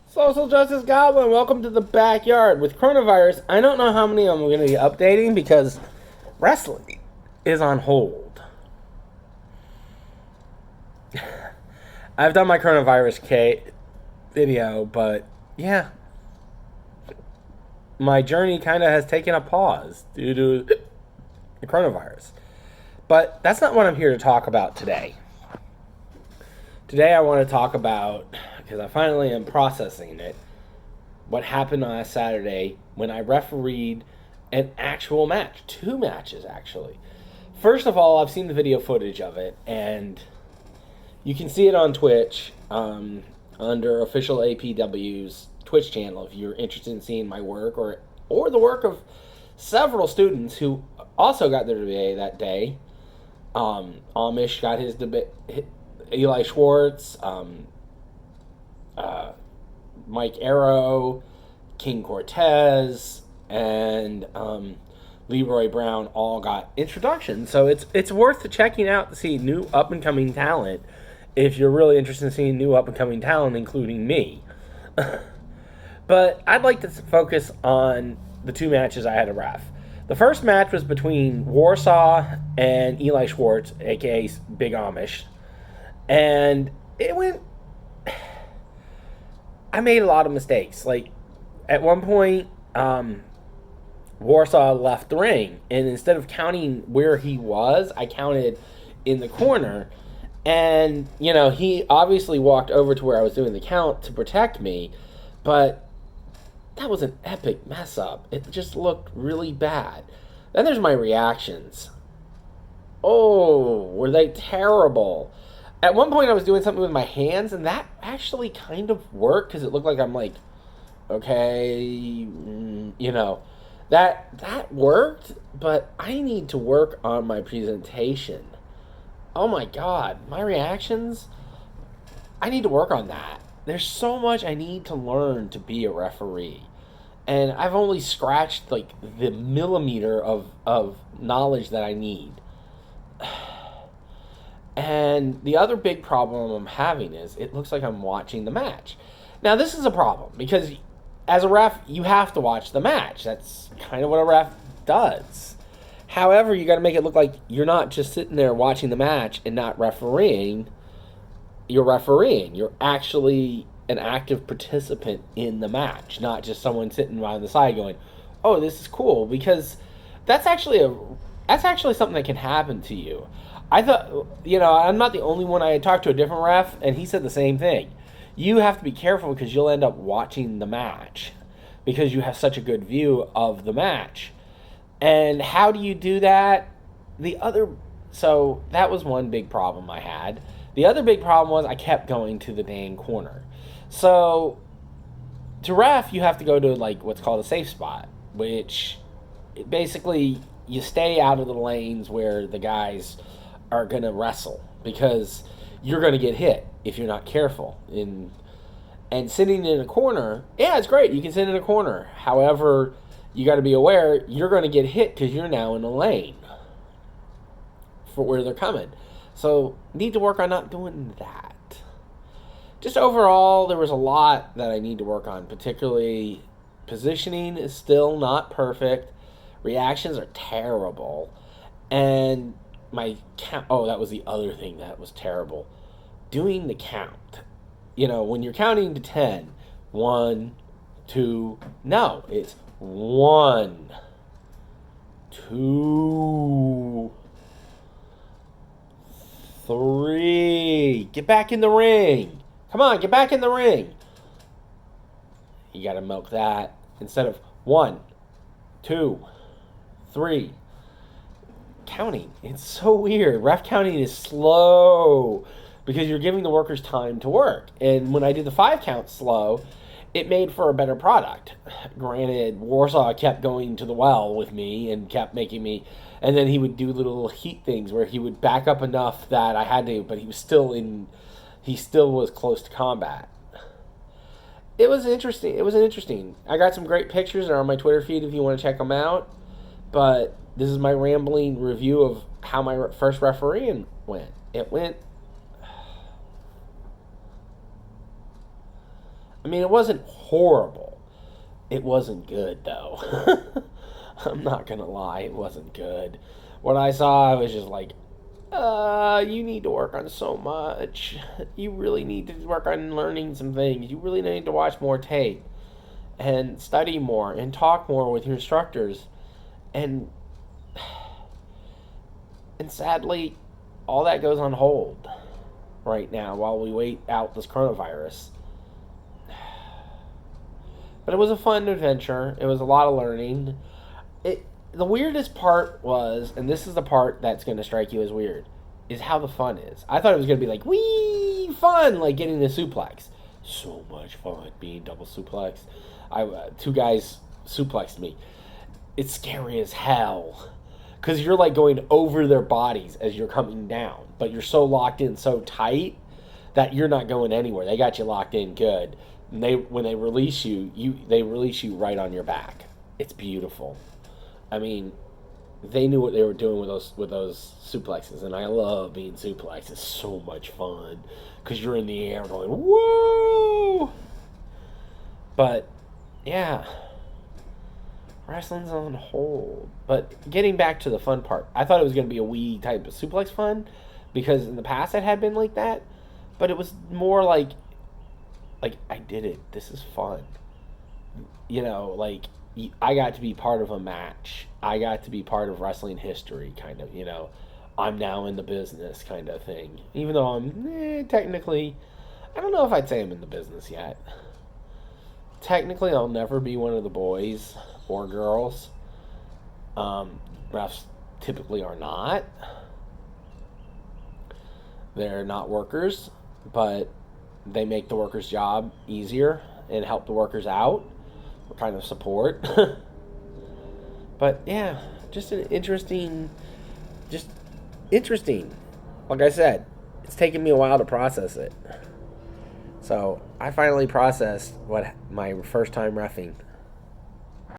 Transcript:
Social Justice Goblin, welcome to the backyard. With coronavirus, I don't know how many I'm going to be updating because wrestling is on hold. I've done my coronavirus video, but yeah, my journey kind of has taken a pause due to the coronavirus. But that's not what I'm here to talk about today. Today I want to talk about, because I finally am processing it, what happened last Saturday when I refereed an actual match. 2 matches, actually. First of all, I've seen the video footage of it, and you can see it on Twitch under official APW's Twitch channel if you're interested in seeing my work or the work of several students who also got their debate that day. Amish got his debate. Eli Schwartz, Mike Arrow, King Cortez, and Leroy Brown all got introductions. So it's worth checking out to see new up and coming talent if you're really interested in seeing new up and coming talent, including me. But I'd like to focus on the 2 matches I had to ref. The first match was between Warsaw and Eli Schwartz, aka Big Amish. And it went... I made a lot of mistakes. Like, at one point, Warsaw left the ring. And instead of counting where he was, I counted in the corner. And, he obviously walked over to where I was doing the count to protect me. But that was an epic mess up. It just looked really bad. Then there's my reactions. Oh, were they terrible? At one point, I was doing something with my hands, and that actually kind of worked because it looked like I'm like, okay, that worked, but I need to work on my presentation. Oh my God, my reactions, I need to work on that. There's so much I need to learn to be a referee. And I've only scratched like the millimeter of knowledge that I need. And the other big problem I'm having is it looks like I'm watching the match. Now, this is a problem because as a ref, you have to watch the match. That's kind of what a ref does. However, you got to make it look like you're not just sitting there watching the match and not refereeing. You're refereeing. You're actually an active participant in the match, not just someone sitting on the side going, "Oh, this is cool," because that's actually something that can happen to you. I thought, I'm not the only one. I had talked to a different ref, and he said the same thing. You have to be careful because you'll end up watching the match because you have such a good view of the match. And how do you do that? So that was one big problem I had. The other big problem was I kept going to the dang corner. So to ref, you have to go to like what's called a safe spot, which basically you stay out of the lanes where the guys are going to wrestle because you're going to get hit if you're not careful. And sitting in a corner, yeah, it's great. You can sit in a corner. However, you got to be aware you're going to get hit because you're now in a lane for where they're coming. So need to work on not doing that. Just overall, there was a lot that I need to work on, particularly positioning is still not perfect. Reactions are terrible. And my count, that was the other thing that was terrible. Doing the count. When you're counting to 10, 1, 2, no, it's 1, 2, 3. Get back in the ring. Come on, get back in the ring. You got to milk that instead of 1, 2, 3. Counting. It's so weird. Ref counting is slow because you're giving the workers time to work. And when I did the 5 count slow, it made for a better product. Granted, Warsaw kept going to the well with me and kept making me, and then he would do little heat things where he would back up enough that I had to, but he still was close to combat. It was interesting. I got some great pictures. They're on my Twitter feed if you want to check them out. But this is my rambling review of how my first refereeing went. It went I mean, it wasn't horrible. It wasn't good, though. I'm not going to lie, it wasn't good. What I saw, I was just like, you need to work on so much. You really need to work on learning some things. You really need to watch more tape and study more and talk more with your instructors. And and sadly, all that goes on hold right now while we wait out this coronavirus. But it was a fun adventure. It was a lot of learning. The weirdest part was, and this is the part that's going to strike you as weird, is how the fun is. I thought it was going to be like, wee, fun, like getting the suplex. So much fun being double suplex. Two guys suplexed me. It's scary as hell. Because you're like going over their bodies as you're coming down. But you're so locked in so tight that you're not going anywhere. They got you locked in good. And when they release you, they release you right on your back. It's beautiful. I mean, they knew what they were doing with those suplexes, and I love being suplexed. It's so much fun because you're in the air going whoa. But yeah, wrestling's on hold. But getting back to the fun part, I thought it was going to be a Wii type of suplex fun because in the past it had been like that, but it was more like I did it. This is fun. You know, like I got to be part of a match. I got to be part of wrestling history, kind of, you know. I'm now in the business kind of thing. Even though I'm technically, I don't know if I'd say I'm in the business yet. Technically, I'll never be one of the boys or girls. Refs typically are not. They're not workers, but they make the workers' job easier and help the workers out. Kind of support. But yeah, just an interesting. Like I said, it's taken me a while to process it. So I finally processed what my first time reffing